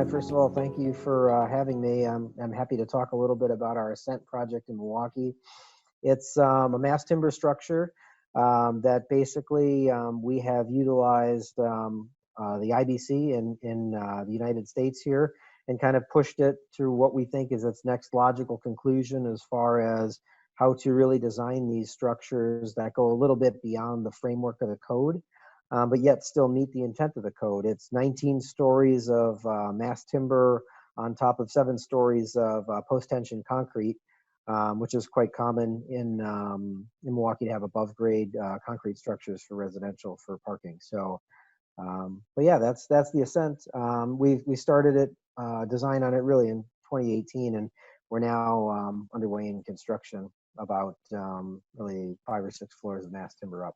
Hi, first of all, thank you for having me. I'm happy to talk a little bit about our Ascent project in Milwaukee. It's a mass timber structure that basically we have utilized the IBC in the United States here and kind of pushed it to what we think is its next logical conclusion as far as how to really design these structures that go a little bit beyond the framework of the code, but yet still meet the intent of the code. It's 19 stories of mass timber on top of 7 stories of post-tension concrete, which is quite common in Milwaukee to have above grade concrete structures for residential for parking. So, but yeah, that's the Ascent. We started it design on it really in 2018, and we're now underway in construction about really 5 or 6 floors of mass timber up.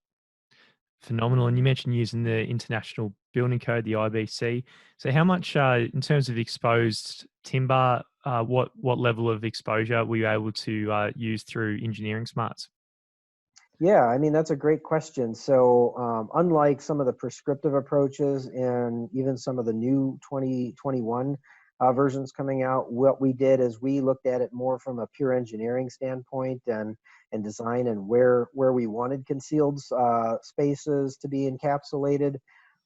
Phenomenal. And you mentioned using the International Building Code, the IBC. So, how much, in terms of exposed timber, what level of exposure were you able to use through engineering smarts? Yeah, I mean, that's a great question. So, unlike some of the prescriptive approaches and even some of the new 2021 versions coming out, what we did is we looked at it more from a pure engineering standpoint and design and where we wanted concealed spaces to be encapsulated,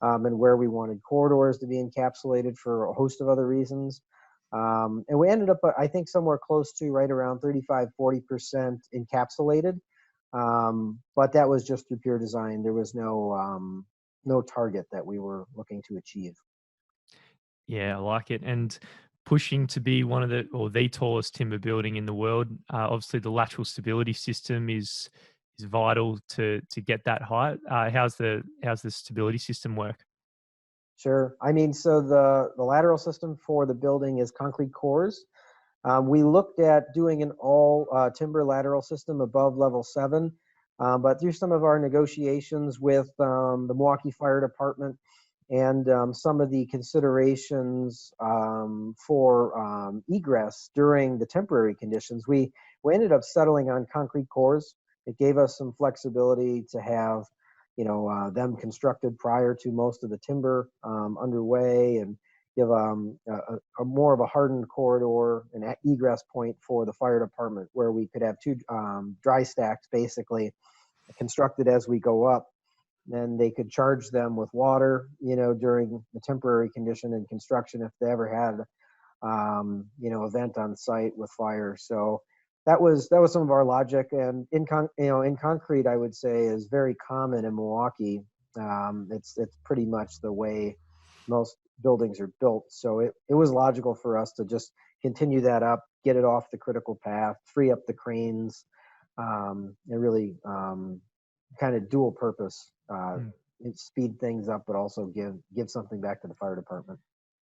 and where we wanted corridors to be encapsulated for a host of other reasons. And we ended up, I think, somewhere close to right around 35-40% encapsulated, but that was just through pure design. There was no target that we were looking to achieve. Yeah, I like it. And pushing to be one of the tallest timber building in the world. Obviously, the lateral stability system is vital to get that height. How's the stability system work? Sure. I mean, so the lateral system for the building is concrete cores. We looked at doing an all timber lateral system above level 7, but through some of our negotiations with the Milwaukee Fire Department and some of the considerations for egress during the temporary conditions, we ended up settling on concrete cores. It gave us some flexibility to have, them constructed prior to most of the timber underway, and give a more of a hardened corridor, an egress point for the fire department, where we could have 2 dry stacks basically constructed as we go up. Then they could charge them with water, during the temporary condition and construction if they ever had, event on site with fire. So that was some of our logic, and in concrete, I would say is very common in Milwaukee. It's pretty much the way most buildings are built. So it was logical for us to just continue that up, get it off the critical path, free up the cranes, and really kind of dual purpose, Mm. speed things up, but also give something back to the fire department.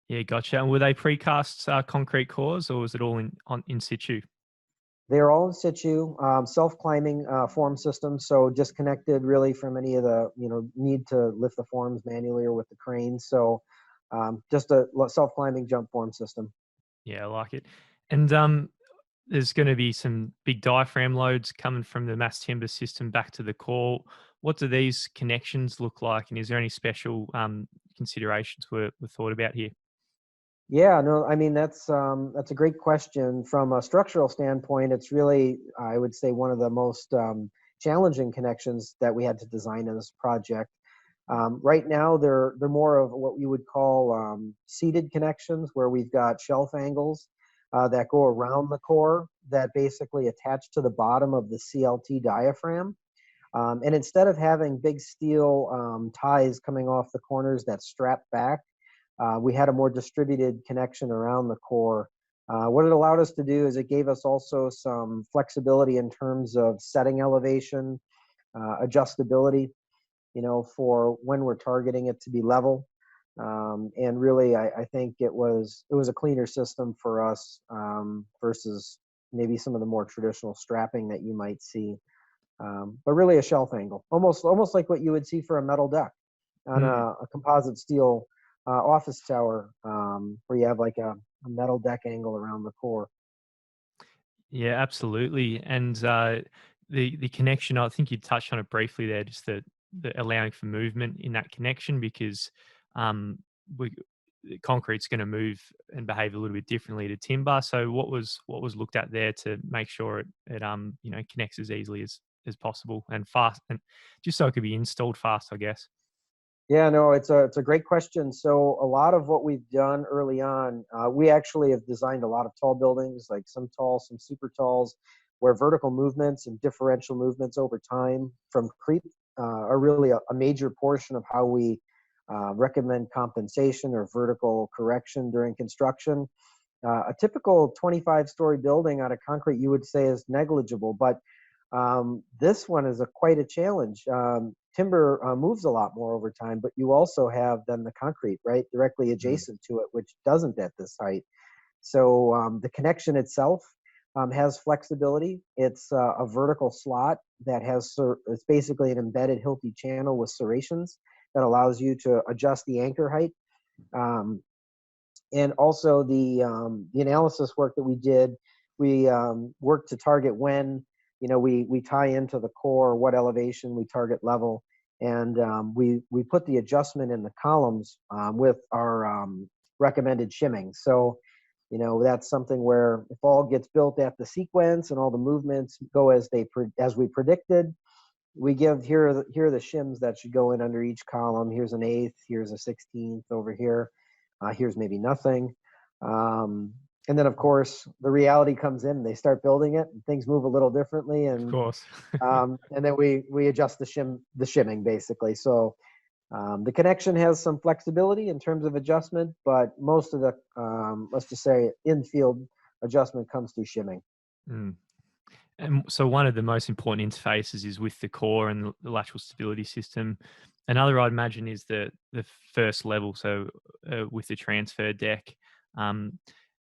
Yeah, gotcha. And were they precast concrete cores, or was it all in situ? They are all in situ, self-climbing form systems, so disconnected really from any of the need to lift the forms manually or with the crane. So just a self-climbing jump form system. Yeah, I like it. And there's going to be some big diaphragm loads coming from the mass timber system back to the core. What do these connections look like? And is there any special considerations were thought about here? Yeah, no, I mean that's a great question. From a structural standpoint, it's really, I would say, one of the most challenging connections that we had to design in this project. Right now, they're more of what you would call seated connections, where we've got shelf angles that go around the core that basically attach to the bottom of the CLT diaphragm. And instead of having big steel ties coming off the corners that strap back, we had a more distributed connection around the core. What it allowed us to do is it gave us also some flexibility in terms of setting elevation, adjustability, for when we're targeting it to be level. And really, I think it was a cleaner system for us, versus maybe some of the more traditional strapping that you might see. But really a shelf angle, almost like what you would see for a metal deck on Mm. a composite steel office tower, where you have like a metal deck angle around the core. Yeah, absolutely. And the connection, I think you touched on it briefly there, just the allowing for movement in that connection, because um, we concrete's going to move and behave a little bit differently to timber. So what was looked at there to make sure it connects as easily as possible and fast, and just so it could be installed fast, I guess. Yeah, no, it's a great question. So a lot of what we've done early on, we actually have designed a lot of tall buildings, like some tall, some super talls, where vertical movements and differential movements over time from creep are really a major portion of how we recommend compensation or vertical correction during construction. A typical 25-story building out of concrete, you would say, is negligible, but this one is quite a challenge. Timber moves a lot more over time, but you also have then the concrete, right, directly Mm. adjacent to it, which doesn't at this height. So the connection itself has flexibility. It's a vertical slot that it's basically an embedded Hilti channel with serrations that allows you to adjust the anchor height. Um, and also the analysis work that we did, we worked to target when we tie into the core, what elevation we target level, and we put the adjustment in the columns with our recommended shimming. So that's something where if all gets built at the sequence and all the movements go as we predicted, we give here are the shims that should go in under each column. Here's an eighth, here's a 16th over here, here's maybe nothing. And then of course the reality comes in, they start building it and things move a little differently, Of and course. and then we adjust the shimming basically. So the connection has some flexibility in terms of adjustment, but most of the let's just say infield adjustment comes through shimming. Mm. And so one of the most important interfaces is with the core and the lateral stability system. Another I'd imagine is the first level, so with the transfer deck. Um,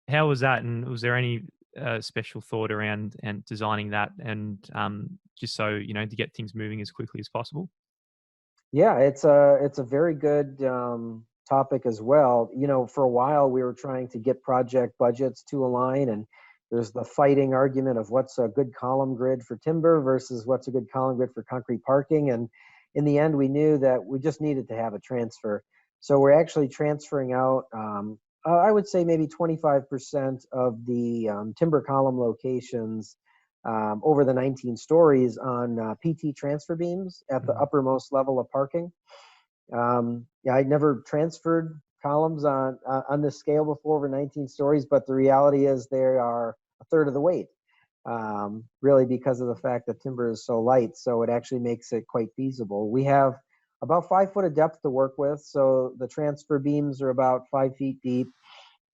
how was that, and was there any special thought around and designing that, and just so to get things moving as quickly as possible? Yeah, it's a very good topic as well. For a while we were trying to get project budgets to align, and there's the fighting argument of what's a good column grid for timber versus what's a good column grid for concrete parking. And in the end, we knew that we just needed to have a transfer. So we're actually transferring out, I would say maybe 25% of the timber column locations over the 19 stories on PT transfer beams at the Mm. uppermost level of parking. Yeah, I'd never transferred columns on this scale before over 19 stories, but the reality is they are a third of the weight, really because of the fact that timber is so light. So it actually makes it quite feasible. We have about 5 foot of depth to work with. So the transfer beams are about 5 feet deep.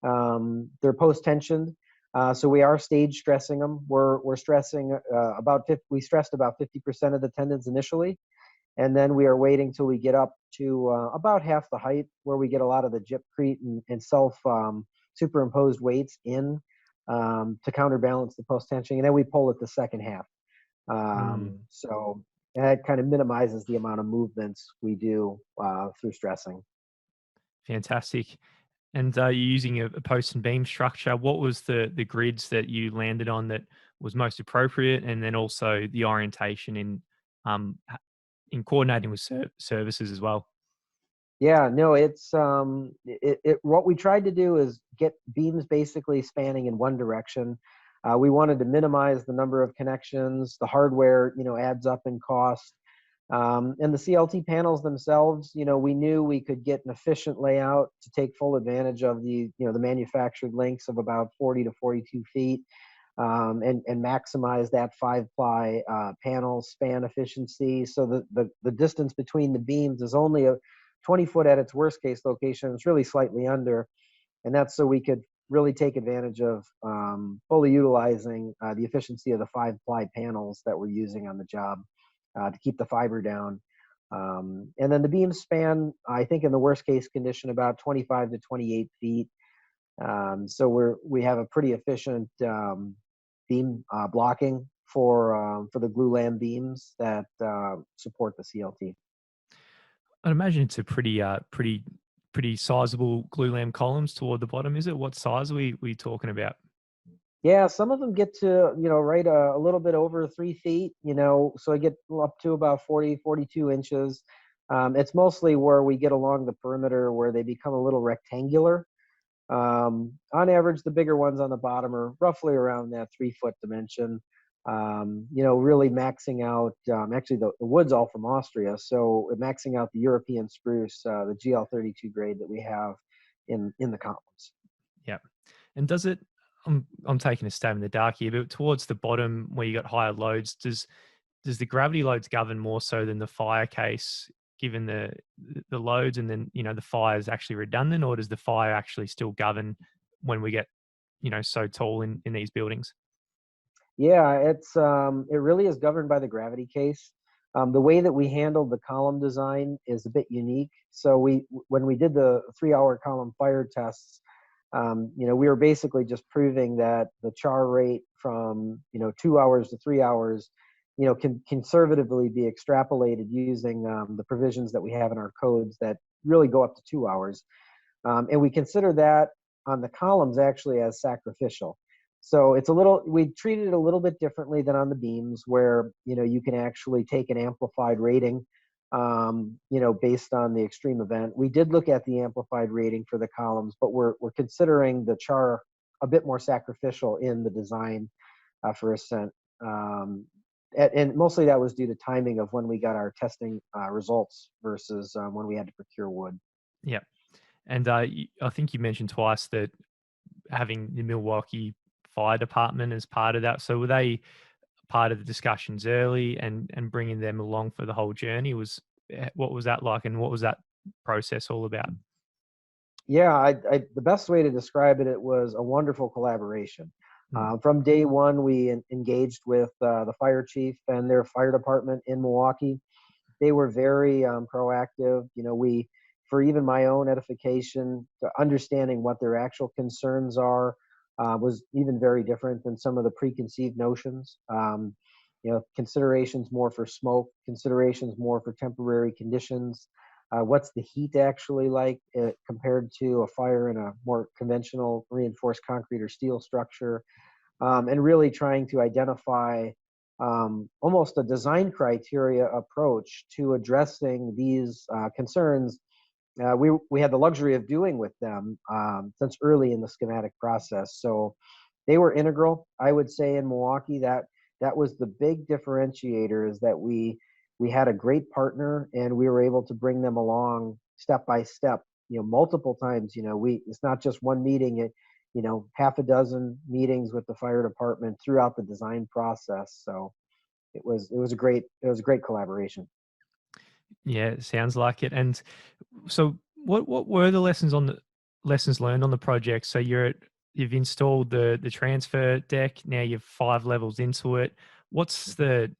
They're post tensioned. So we are stage stressing them. We're stressing we stressed about 50% of the tendons initially, and then we are waiting till we get up to about half the height, where we get a lot of the gypcrete and self superimposed weights in to counterbalance the post tensioning, and then we pull it the second half. Mm. So that kind of minimizes the amount of movements we do through stressing. Fantastic. And you're using a post and beam structure. What was the grids that you landed on that was most appropriate, and then also the orientation in coordinating with services as well? Yeah, no, what we tried to do is get beams basically spanning in one direction. We wanted to minimize the number of connections. The hardware, adds up in cost. And the CLT panels themselves, we knew we could get an efficient layout to take full advantage of the manufactured lengths of about 40 to 42 feet, and maximize that 5-ply panel span efficiency. So the distance between the beams is only a 20 foot at its worst case location. It's really slightly under, and that's so we could really take advantage of fully utilizing the efficiency of the 5-ply panels that we're using on the job to keep the fiber down. And then the beams span, I think, in the worst case condition, about 25 to 28 feet. So we have a pretty efficient beam blocking for the glue lam beams that support the CLT. I'd imagine it's a pretty sizable glue lam columns toward the bottom. Is it? What size are we talking about? Yeah, some of them get to, right a little bit over 3 feet, so I get up to about 40, 42 inches. It's mostly where we get along the perimeter where they become a little rectangular. On average, the bigger ones on the bottom are roughly around that 3-foot dimension. Really maxing out, actually the wood's all from Austria, so maxing out the European spruce, the GL32 grade that we have in the columns. Yeah. And does it, I'm taking a stab in the dark here, but towards the bottom where you got higher loads, does the gravity loads govern more so than the fire case, given the loads, and then the fire is actually redundant, or does the fire actually still govern when we get so tall in these buildings? Yeah, it really is governed by the gravity case. The way that we handled the column design is a bit unique. So when we did the 3-hour column fire tests, we were basically just proving that the char rate from 2 hours to 3 hours, can conservatively be extrapolated using the provisions that we have in our codes that really go up to 2 hours. And we consider that on the columns actually as sacrificial. So we treat it a little bit differently than on the beams, where you can actually take an amplified rating, based on the extreme event. We did look at the amplified rating for the columns, but we're considering the char a bit more sacrificial in the design for Ascent. And mostly that was due to timing of when we got our testing results versus when we had to procure wood. Yeah. And I think you mentioned twice that having the Milwaukee Fire Department as part of that. So were they part of the discussions early and bringing them along for the whole journey? What was that like, and what was that process all about? Yeah, the best way to describe it, it was a wonderful collaboration. Mm. From day one, we engaged with the fire chief and their fire department in Milwaukee. They were very proactive. For even my own edification, to understanding what their actual concerns are was even very different than some of the preconceived notions. Considerations more for smoke, considerations more for temporary conditions. What's the heat actually like compared to a fire in a more conventional reinforced concrete or steel structure? And really trying to identify almost a design criteria approach to addressing these concerns. We had the luxury of doing with them since early in the schematic process. So they were integral, I would say, in Milwaukee. That was the big differentiator, is that we had a great partner and we were able to bring them along step by step, multiple times. It's not just one meeting, half a dozen meetings with the fire department throughout the design process. So it was a great collaboration. Yeah, it sounds like it. And so what were the lessons learned on the project? So you've installed the transfer deck, now you're 5 levels into it. What's the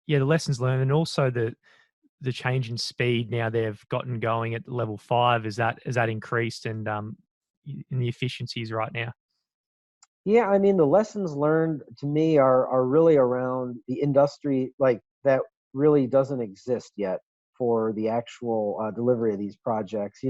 lessons learned, and also the change in speed now they've gotten going at level 5? Has that increased, and in the efficiencies right now? Yeah, I mean, the lessons learned to me are really around the industry, like that really doesn't exist yet for the actual delivery of these projects.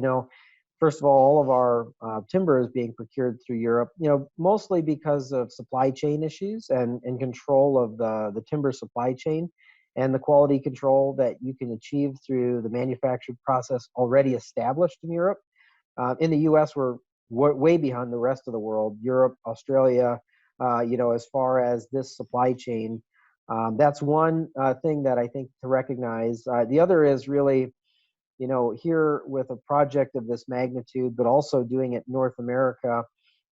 First of all of our timber is being procured through Europe, mostly because of supply chain issues and control of the timber supply chain, and the quality control that you can achieve through the manufactured process already established in Europe. In the U.S., we're way behind the rest of the world, Europe, Australia, as far as this supply chain. That's one thing that I think to recognize. The other is really, here with a project of this magnitude, but also doing it in North America,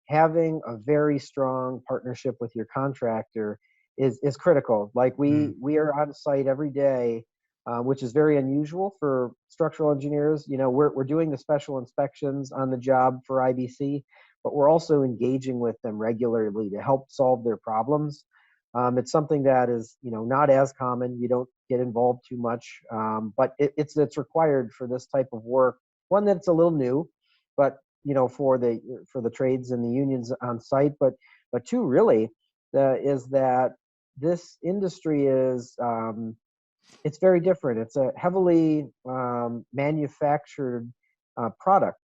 having a very strong partnership with your contractor is critical. Like Mm. we are on site every day, which is very unusual for structural engineers. We're doing the special inspections on the job for IBC, but we're also engaging with them regularly to help solve their problems. It's something that is, not as common. You don't get involved too much, but it's required for this type of work. One, that's a little new, but for the trades and the unions on site. But two, really, is that this industry is it's very different. It's a heavily manufactured product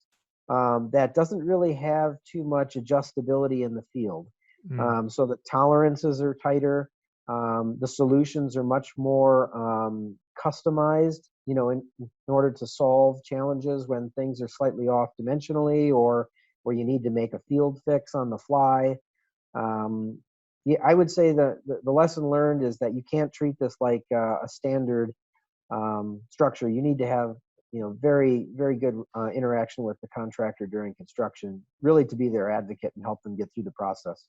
that doesn't really have too much adjustability in the field. Mm. So the tolerances are tighter. The solutions are much more customized, in order to solve challenges when things are slightly off dimensionally, or where you need to make a field fix on the fly. Um, yeah, I would say that the lesson learned is that you can't treat this like a standard structure. You need to have, very, very good interaction with the contractor during construction, really to be their advocate and help them get through the process.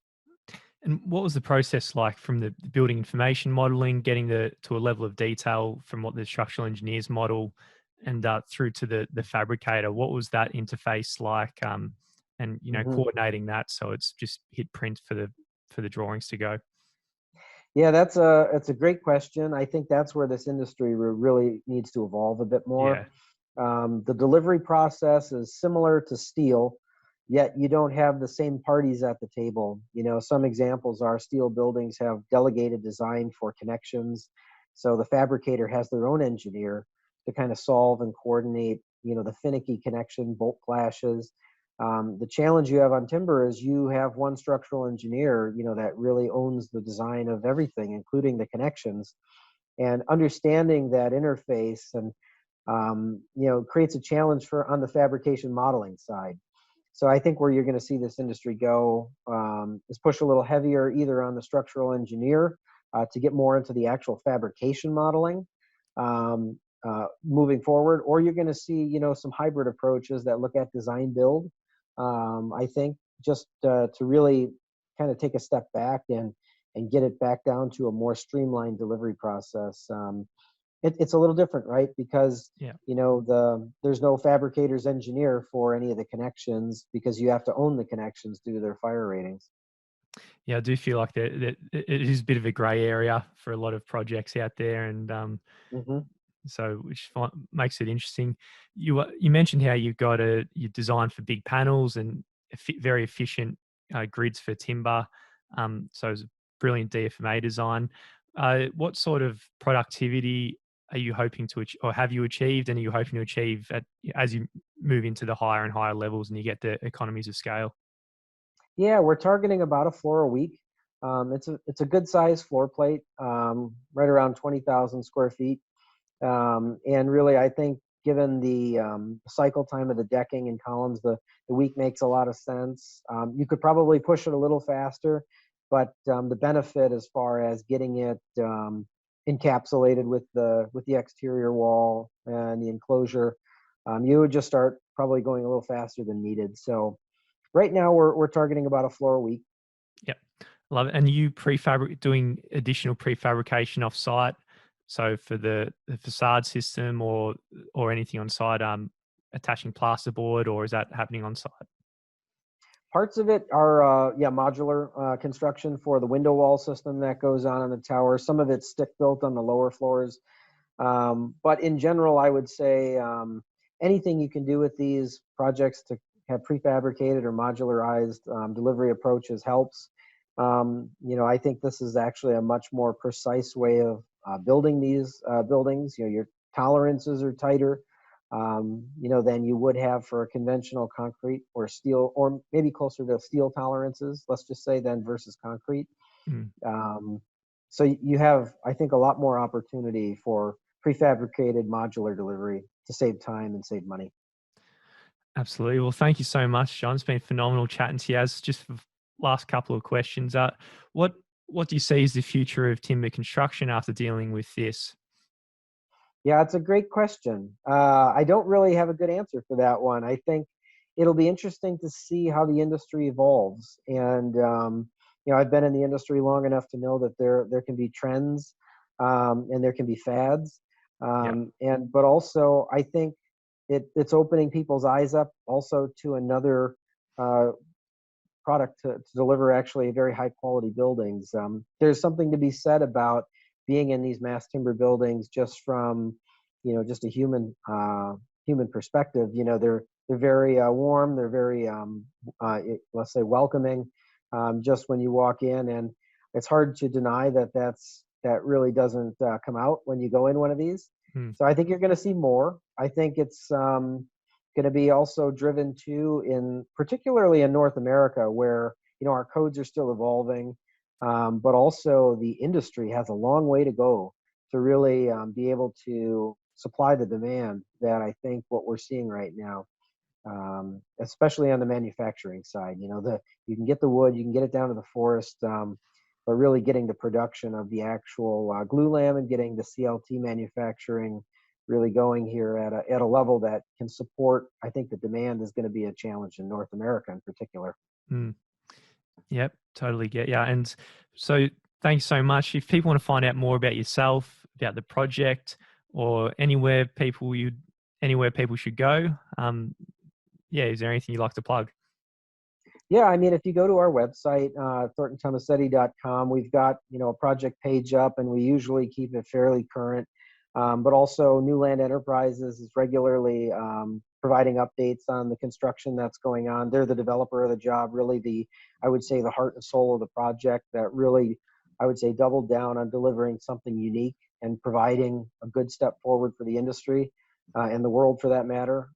And what was the process like from the building information modeling, getting to a level of detail from what the structural engineers model, and through to the fabricator? What was that interface like? And Mhm. coordinating that so it's just hit print for the drawings to go. Yeah, it's a great question. I think that's where this industry really needs to evolve a bit more. Yeah, The delivery process is similar to steel, yet you don't have the same parties at the table. Some examples are steel buildings have delegated design for connections. So the fabricator has their own engineer to kind of solve and coordinate, the finicky connection, bolt clashes. The challenge you have on timber is you have one structural engineer, that really owns the design of everything, including the connections. And understanding that interface and creates a challenge for on the fabrication modeling side. So I think where you're going to see this industry go is push a little heavier either on the structural engineer to get more into the actual fabrication modeling moving forward, or you're going to see some hybrid approaches that look at design build. I think just to really kind of take a step back and get it back down to a more streamlined delivery process. It's a little different, right? Because yeah. there's no fabricator's engineer for any of the connections because you have to own the connections due to their fire ratings. Yeah, I do feel like that it is a bit of a grey area for a lot of projects out there, and Hmm. so which makes it interesting. You mentioned how you design for big panels and very efficient grids for timber. So it's a brilliant DFMA design. What sort of productivity are you hoping to or have you achieved, and are you hoping to achieve as you move into the higher and higher levels and you get the economies of scale? Yeah, we're targeting about a floor a week. It's a good size floor plate, right around 20,000 square feet. And really, I think given the cycle time of the decking and columns, the week makes a lot of sense. You could probably push it a little faster, but the benefit as far as getting it encapsulated with the exterior wall and the enclosure, you would just start probably going a little faster than needed. So right now we're targeting about a floor a week. Yeah, love it. And you doing additional prefabrication off site, so for the facade system or anything on site, attaching plasterboard, or is that happening on site? Parts of it are, yeah, modular construction for the window wall system that goes on the tower. Some of it's stick built on the lower floors. But in general, I would say anything you can do with these projects to have prefabricated or modularized delivery approaches helps. I think this is actually a much more precise way of building these buildings. Your tolerances are tighter, than you would have for a conventional concrete or steel, or maybe closer to steel tolerances, let's just say, than versus concrete. Mm, Um, so you have, I think, a lot more opportunity for prefabricated modular delivery to save time and save money. absolutely. Well, thank you so much, John. It's been phenomenal chatting to you. As just for last couple of questions, what what do you see as the future of timber construction after dealing with this? Yeah, it's a great question. I don't really have a good answer for that one. I think it'll be interesting to see how the industry evolves. And I've been in the industry long enough to know that there can be trends and there can be fads. Yeah. But also, I think it's opening people's eyes up also to another uh, product to deliver actually very high quality buildings. There's something to be said about being in these mass timber buildings just from, just a human perspective. They're very warm. They're very, let's say, welcoming. Just when you walk in, and it's hard to deny that really doesn't come out when you go in one of these. Mm, So I think you're going to see more. I think it's going to be also driven too in particularly in North America, where our codes are still evolving. but also the industry has a long way to go to really be able to supply the demand that I think what we're seeing right now, especially on the manufacturing side. You can get the wood, you can get it down to the forest, but really getting the production of the actual glue lam and getting the CLT manufacturing really going here at a level that can support, I think the demand is going to be a challenge in North America in particular. Mm. Yep, totally get yeah. And so thanks so much. If people want to find out more about yourself, about the project, or anywhere people should go, yeah, is there anything you'd like to plug? Yeah, I mean, if you go to our website, thorntonthomasetti.com, we've got, a project page up, and we usually keep it fairly current. But also New Land Enterprises is regularly providing updates on the construction that's going on. They're the developer of the job, really I would say the heart and soul of the project that really, I would say, doubled down on delivering something unique and providing a good step forward for the industry and the world for that matter.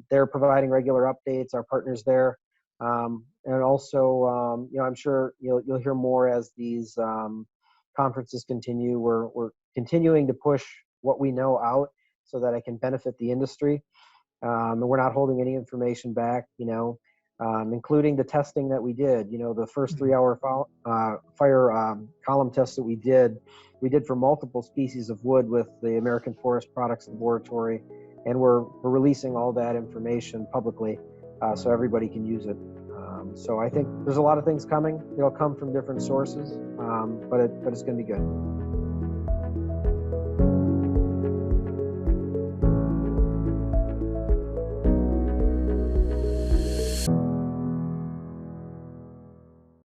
They're providing regular updates, our partners there. And also, I'm sure you'll hear more as these conferences continue. We're continuing to push what we know out so that it can benefit the industry. And we're not holding any information back, including the testing that we did. The first 3-hour fire column test that we did for multiple species of wood with the American Forest Products Laboratory, and we're releasing all that information publicly so everybody can use it. So I think there's a lot of things coming. It'll come from different sources, but it's going to be good.